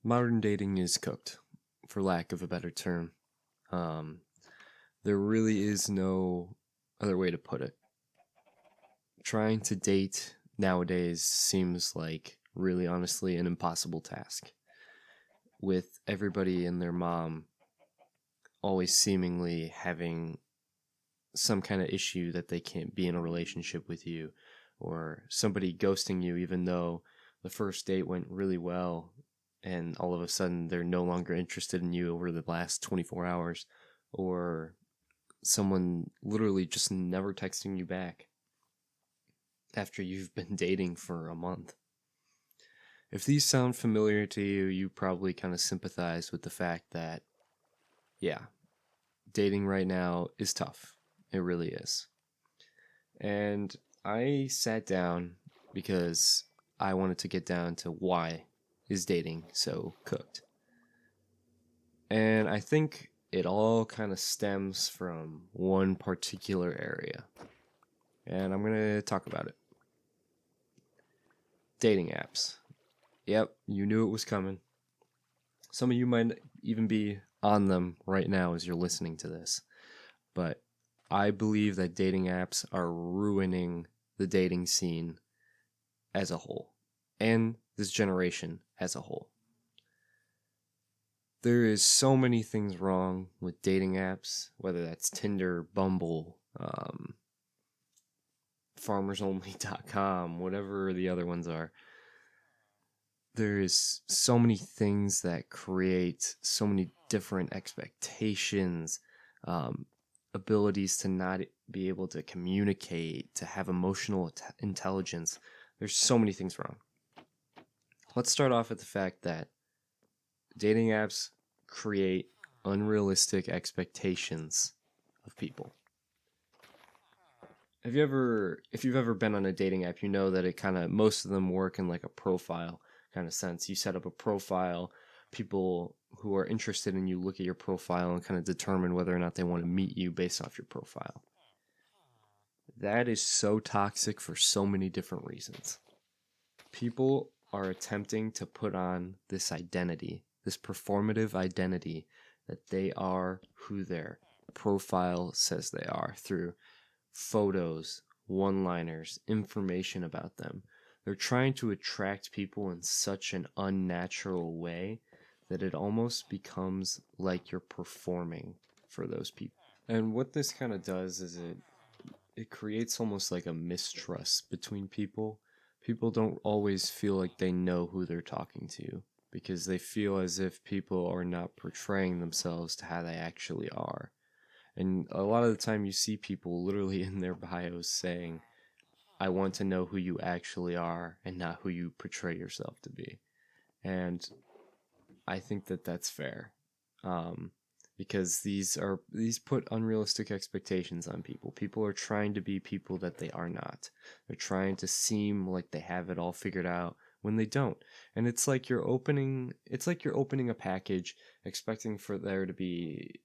Modern dating is cooked, for lack of a better term. Um, there really is no other way to put it. Trying to date nowadays seems like, really honestly, an impossible task. With everybody and their mom always seemingly having some kind of issue that they can't be in a relationship with you, or somebody ghosting you even though the first date went really well, and all of a sudden they're no longer interested in you over the last 24 hours, or someone literally just never texting you back after you've been dating for a month. If these sound familiar to you, you probably kind of sympathize with the fact that, yeah, dating right now is tough. It really is. And I sat down because I wanted to get down to why is dating so cooked. And I think it all kind of stems from one particular area. And I'm going to talk about it. Dating apps. Yep, you knew it was coming. Some of you might even be on them right now as you're listening to this. But I believe that dating apps are ruining the dating scene as a whole, and this generation as a whole. There is so many things wrong with dating apps, whether that's Tinder, Bumble, FarmersOnly.com, whatever the other ones are. There is so many things that create so many different expectations, abilities to not be able to communicate, to have emotional intelligence. There's so many things wrong. Let's start off with the fact that dating apps create unrealistic expectations of people. If you've ever been on a dating app, you know that it kind of, most of them work in like a profile kind of sense. You set up a profile, people who are interested in you look at your profile and kind of determine whether or not they want to meet you based off your profile. That is so toxic for so many different reasons. People are attempting to put on this identity, this performative identity that they are who their profile says they are through photos, one-liners, information about them. They're trying to attract people in such an unnatural way that it almost becomes like you're performing for those people. And what this kind of does is it creates almost like a mistrust between people. People don't always feel like they know who they're talking to because they feel as if people are not portraying themselves to how they actually are. And a lot of the time you see people literally in their bios saying, I want to know who you actually are and not who you portray yourself to be. And I think that that's fair. Because these put unrealistic expectations on people. People are trying to be people that they are not. They're trying to seem like they have it all figured out when they don't. And it's like you're opening a package expecting for there to be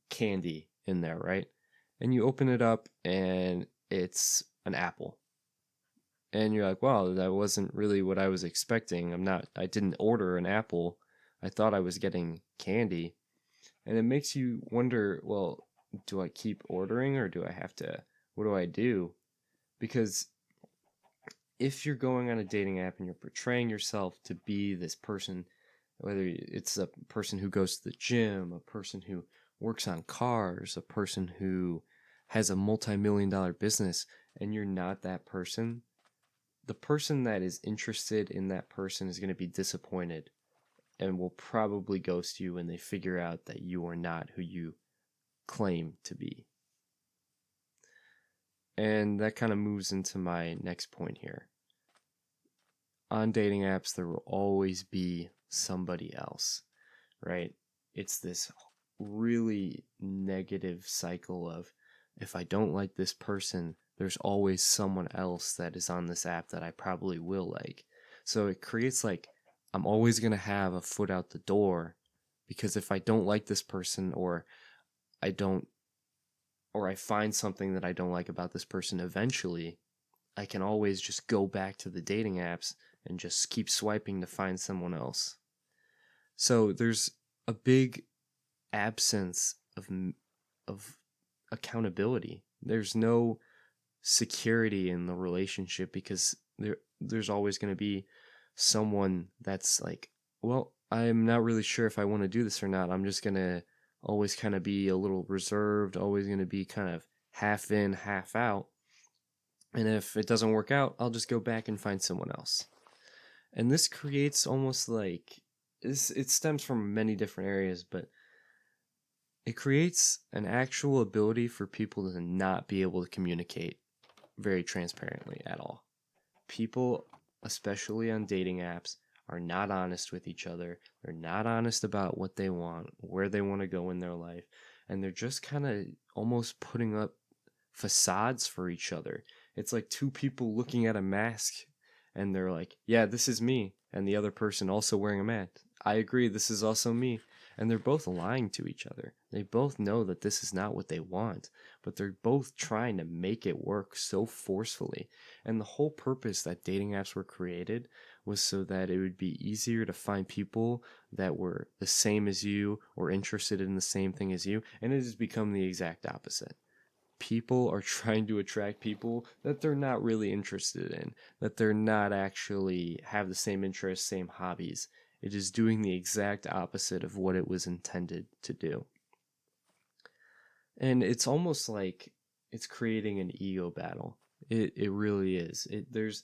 candy in there, right? And you open it up and it's an apple. And you're like, wow, that wasn't really what I was expecting. I didn't order an apple. I thought I was getting candy. And it makes you wonder, well, do I keep ordering or what do I do? Because if you're going on a dating app and you're portraying yourself to be this person, whether it's a person who goes to the gym, a person who works on cars, a person who has a multi-million-dollar business, and you're not that person, the person that is interested in that person is going to be disappointed and will probably ghost you when they figure out that you are not who you claim to be. And that kind of moves into my next point here. On dating apps, there will always be somebody else, right? It's this really negative cycle of, if I don't like this person, there's always someone else that is on this app that I probably will like. So it creates like, I'm always going to have a foot out the door, because if I don't like this person or I find something that I don't like about this person eventually, I can always just go back to the dating apps and just keep swiping to find someone else. So there's a big absence of accountability. There's no security in the relationship because there's always going to be someone that's like, well, I'm not really sure if I want to do this or not. I'm just going to always kind of be a little reserved, always going to be kind of half in, half out. And if it doesn't work out, I'll just go back and find someone else. And this creates almost like it stems from many different areas, but it creates an actual ability for people to not be able to communicate very transparently at all. People, especially on dating apps, are not honest with each other. They're not honest about what they want, where they want to go in their life, and they're just kind of almost putting up facades for each other. It's like two people looking at a mask and they're like, yeah, this is me. And the other person also wearing a mask. I agree, this is also me. And they're both lying to each other. They both know that this is not what they want, but they're both trying to make it work so forcefully. And the whole purpose that dating apps were created was so that it would be easier to find people that were the same as you or interested in the same thing as you. And it has become the exact opposite. People are trying to attract people that they're not really interested in, that they're not actually have the same interests, same hobbies. It is doing the exact opposite of what it was intended to do. And it's almost like it's creating an ego battle. It really is. There's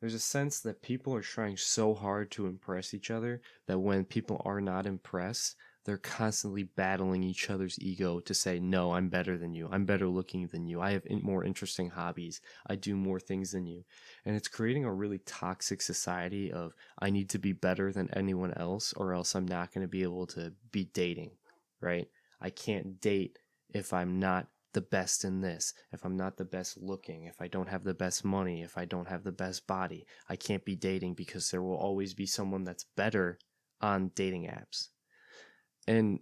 a sense that people are trying so hard to impress each other that when people are not impressed, they're constantly battling each other's ego to say, no, I'm better than you. I'm better looking than you. I have more interesting hobbies. I do more things than you. And it's creating a really toxic society of, I need to be better than anyone else or else I'm not going to be able to be dating, right? I can't date if I'm not the best in this, if I'm not the best looking, if I don't have the best money, if I don't have the best body. I can't be dating because there will always be someone that's better on dating apps. And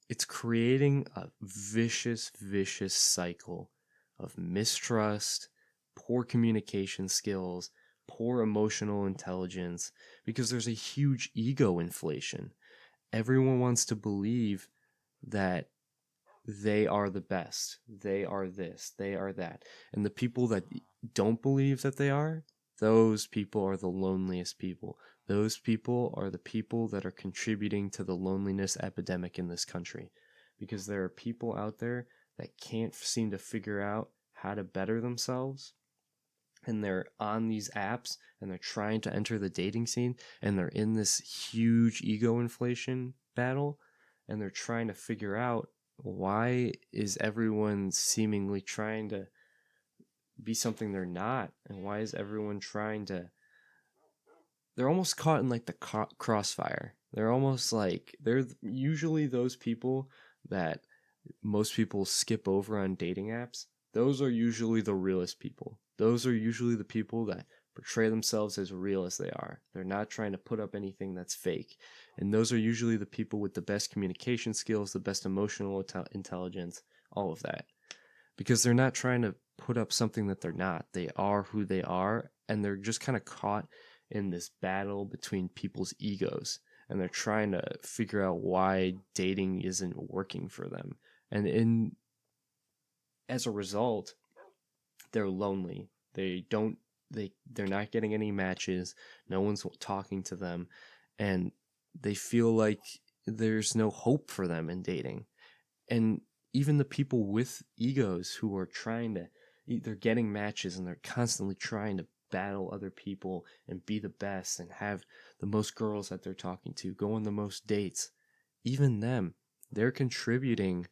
it's creating a vicious cycle of mistrust, poor communication skills, poor emotional intelligence, because there's a huge ego inflation. Everyone wants to believe that they are the best, they are this, they are that. And the people that don't believe that they are, those people are the loneliest people. Those people are the people that are contributing to the loneliness epidemic in this country. Because there are people out there that can't seem to figure out how to better themselves. And they're on these apps and they're trying to enter the dating scene and they're in this huge ego inflation battle and they're trying to figure out, why is everyone seemingly trying to be something they're not? And why is everyone trying to... They're almost caught in like the crossfire. They're almost like, they're usually those people that most people skip over on dating apps. Those are usually the realest people. Those are usually the people that portray themselves as real as they are. They're not trying to put up anything that's fake. And those are usually the people with the best communication skills, the best emotional intelligence, all of that. Because they're not trying to put up something that they're not. They are who they are, and they're just kind of caught in this battle between people's egos. And they're trying to figure out why dating isn't working for them. And as a result, they're lonely. They're not getting any matches. No one's talking to them, and they feel like there's no hope for them in dating. And even the people with egos who are trying to, they're getting matches and they're constantly trying to battle other people and be the best and have the most girls that they're talking to, go on the most dates. Even them, they're contributing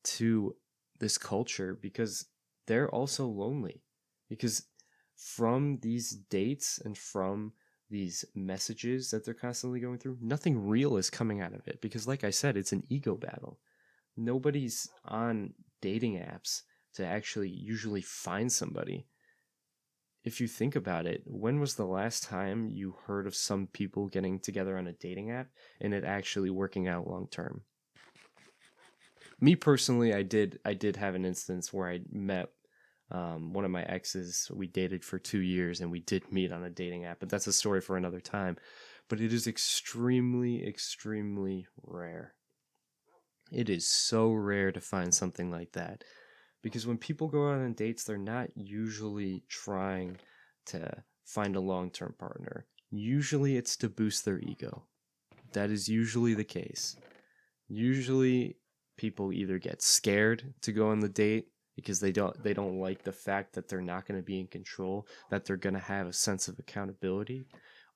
to this culture because they're also lonely. Because from these dates and from these messages that they're constantly going through, nothing real is coming out of it. Because like I said, it's an ego battle. Nobody's on dating apps to actually usually find somebody. If you think about it, when was the last time you heard of some people getting together on a dating app and it actually working out long term? Me personally, I did have an instance where I met one of my exes. We dated for 2 years and we did meet on a dating app, but that's a story for another time. but it is extremely, extremely rare. It is so rare to find something like that. Because when people go out on dates, they're not usually trying to find a long-term partner. Usually it's to boost their ego. That is usually the case. Usually people either get scared to go on the date because they don't like the fact that they're not going to be in control, that they're going to have a sense of accountability,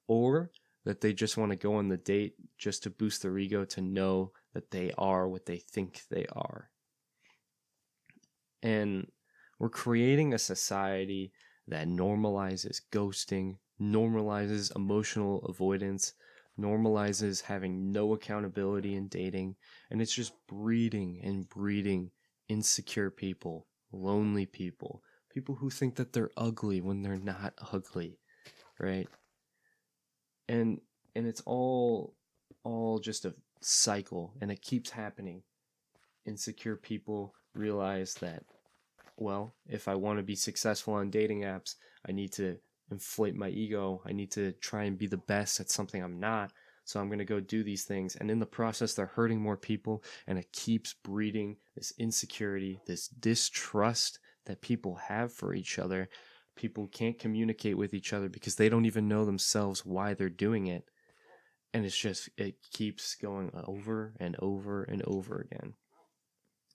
or that they just want to go on the date just to boost their ego, to know that they are what they think they are. And we're creating a society that normalizes ghosting, normalizes emotional avoidance, normalizes having no accountability in dating, and it's just breeding and breeding insecure people, lonely people, people who think that they're ugly when they're not ugly, right? And it's all just a cycle, and it keeps happening. Insecure people realize that, well, if I want to be successful on dating apps, I need to inflate my ego. I need to try and be the best at something I'm not. So I'm going to go do these things. And in the process, they're hurting more people. And it keeps breeding this insecurity, this distrust that people have for each other. People can't communicate with each other because they don't even know themselves why they're doing it. And it keeps going over and over and over again.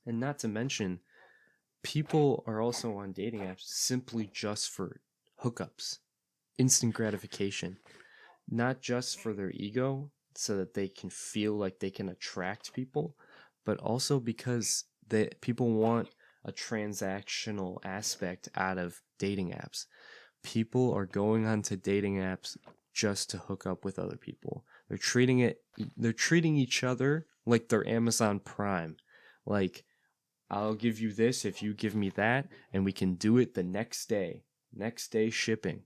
And not to mention, people are also on dating apps simply just for hookups, instant gratification, not just for their ego so that they can feel like they can attract people, but also because people want a transactional aspect out of dating apps. People are going onto dating apps just to hook up with other people. They're treating each other like they're Amazon Prime. Like, I'll give you this if you give me that, and we can do it the next day. Next day shipping.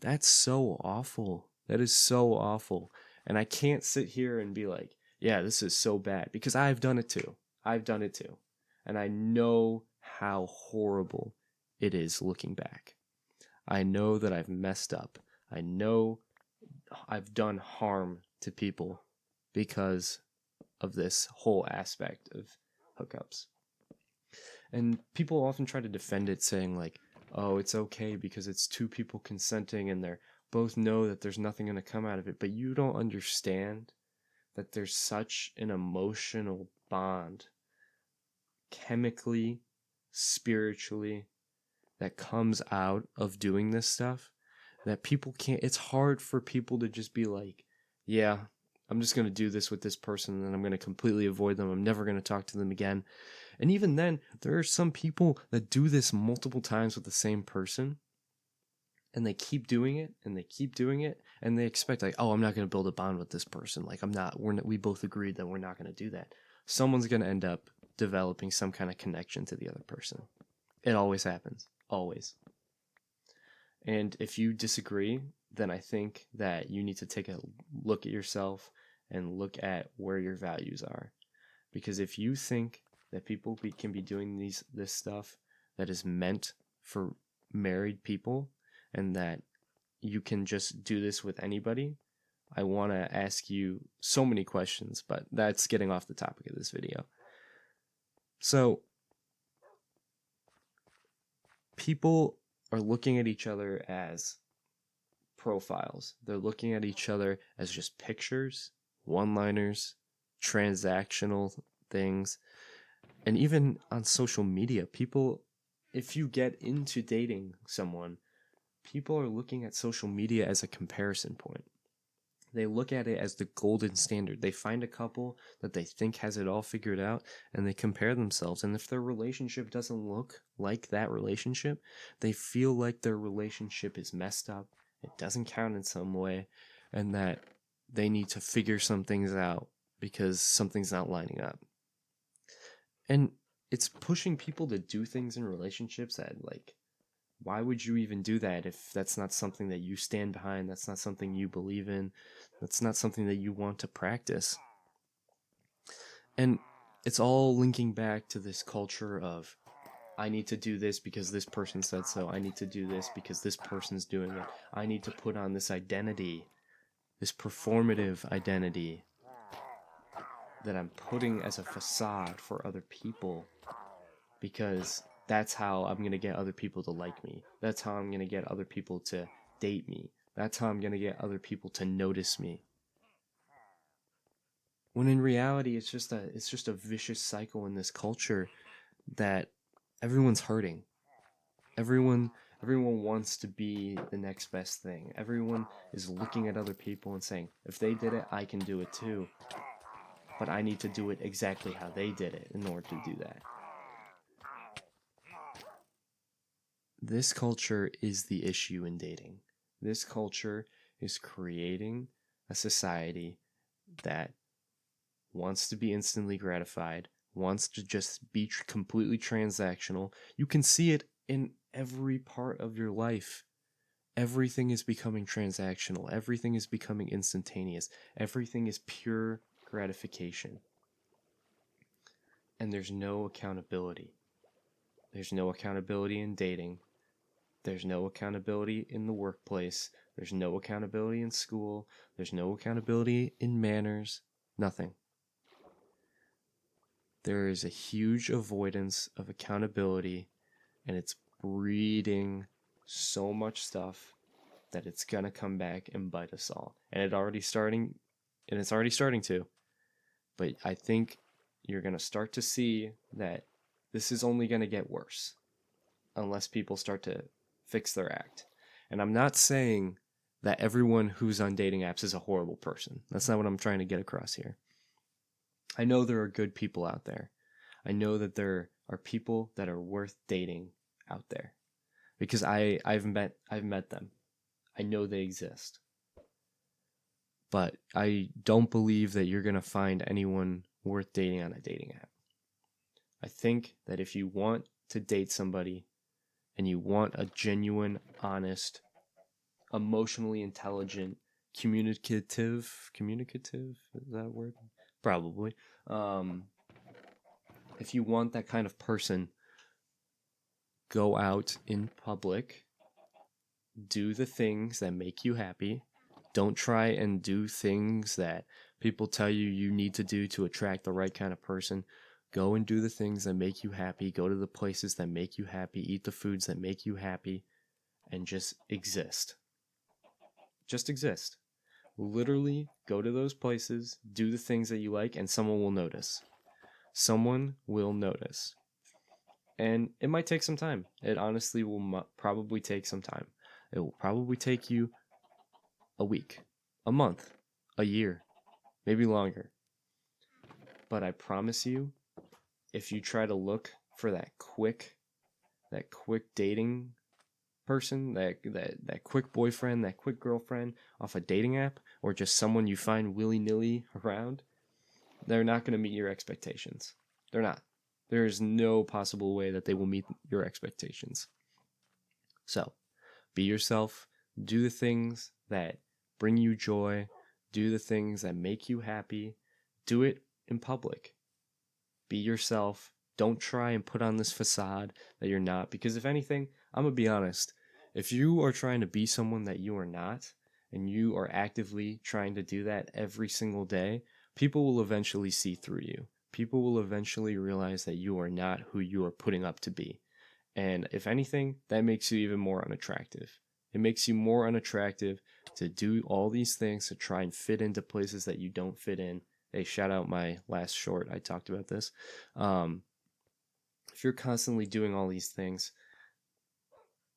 That's so awful. That is so awful. And I can't sit here and be like, yeah, this is so bad, because I've done it too. I've done it too. And I know how horrible it is looking back. I know that I've messed up. I know I've done harm to people because of this whole aspect of hookups. And people often try to defend it, saying like, oh, it's okay because it's two people consenting and they're both know that there's nothing going to come out of it. But you don't understand that there's such an emotional bond, chemically, spiritually, that comes out of doing this stuff, that people can't. It's hard for people to just be like, yeah, I'm just going to do this with this person and then I'm going to completely avoid them. I'm never going to talk to them again. And even then, there are some people that do this multiple times with the same person, and they keep doing it and they keep doing it, and they expect like, oh, I'm not going to build a bond with this person. Like, we both agreed that we're not going to do that. Someone's going to end up developing some kind of connection to the other person. It always happens. Always. And if you disagree, then I think that you need to take a look at yourself and look at where your values are. Because if you think that people can be doing this stuff that is meant for married people, and that you can just do this with anybody, I want to ask you so many questions, but that's getting off the topic of this video. So, people are looking at each other as profiles. They're looking at each other as just pictures, one-liners, transactional things. And even on social media, people, if you get into dating someone, people are looking at social media as a comparison point. They look at it as the golden standard. They find a couple that they think has it all figured out, and they compare themselves. And if their relationship doesn't look like that relationship, they feel like their relationship is messed up, it doesn't count in some way, and that they need to figure some things out because something's not lining up. And it's pushing people to do things in relationships that, like, why would you even do that if that's not something that you stand behind, that's not something you believe in, that's not something that you want to practice? And it's all linking back to this culture of, I need to do this because this person said so. I need to do this because this person's doing it. I need to put on this identity. this performative identity that I'm putting as a facade for other people, because that's how I'm going to get other people to like me. That's how I'm going to get other people to date me. That's how I'm going to get other people to notice me. When in reality, it's just a vicious cycle in this culture that everyone's hurting. Everyone wants to be the next best thing. Everyone is looking at other people and saying, if they did it, I can do it too. But I need to do it exactly how they did it in order to do that. This culture is the issue in dating. This culture is creating a society that wants to be instantly gratified, wants to just be completely transactional. You can see it in every part of your life. Everything is becoming transactional. Everything is becoming instantaneous. Everything is pure gratification. And there's no accountability. There's no accountability in dating. There's no accountability in the workplace. There's no accountability in school. There's no accountability in manners. Nothing. There is a huge avoidance of accountability, and it's breeding so much stuff that it's gonna come back and bite us all. And it's already starting to. But I think you're gonna start to see that this is only gonna get worse unless people start to fix their act. And I'm not saying that everyone who's on dating apps is a horrible person. That's not what I'm trying to get across here. I know there are good people out there. I know that there are people that are worth dating out there because I've met them. I know they exist. But I don't believe that you're going to find anyone worth dating on a dating app. I think that if you want to date somebody and you want a genuine, honest, emotionally intelligent, communicative, is that a word? Probably. If you want that kind of person, go out in public, do the things that make you happy. Don't try and do things that people tell you need to do to attract the right kind of person. Go and do the things that make you happy. Go to the places that make you happy. Eat the foods that make you happy. And just exist. Just exist. Literally go to those places, do the things that you like, and someone will notice. Someone will notice. And it might take some time. It honestly will probably take some time. It will probably take you a week, a month, a year, maybe longer. But I promise you, if you try to look for that quick dating person, that quick boyfriend, that quick girlfriend off a dating app, or just someone you find willy-nilly around, they're not going to meet your expectations. They're not. There is no possible way that they will meet your expectations. So, be yourself. Do the things that bring you joy. Do the things that make you happy. Do it in public. Be yourself. Don't try and put on this facade that you're not. Because if anything, I'm going to be honest. If you are trying to be someone that you are not, and you are actively trying to do that every single day, people will eventually see through you. People will eventually realize that you are not who you are putting up to be. And if anything, that makes you even more unattractive. It makes you more unattractive to do all these things to try and fit into places that you don't fit in. Hey, shout out my last short. I talked about this. If you're constantly doing all these things,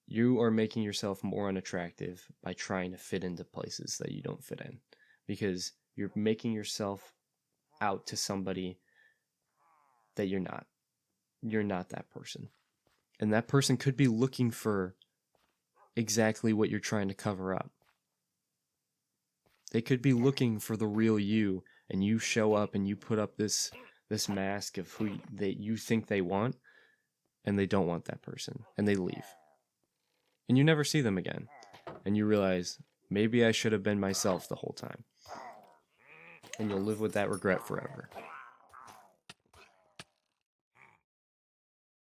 you are making yourself more unattractive by trying to fit into places that you don't fit in. Because you're making yourself out to somebody that you're not. You're not that person. And that person could be looking for exactly what you're trying to cover up. They could be looking for the real you, and you show up and you put up this mask of who that you think they want, and they don't want that person, and they leave. And you never see them again. And you realize, maybe I should have been myself the whole time. And you'll live with that regret forever.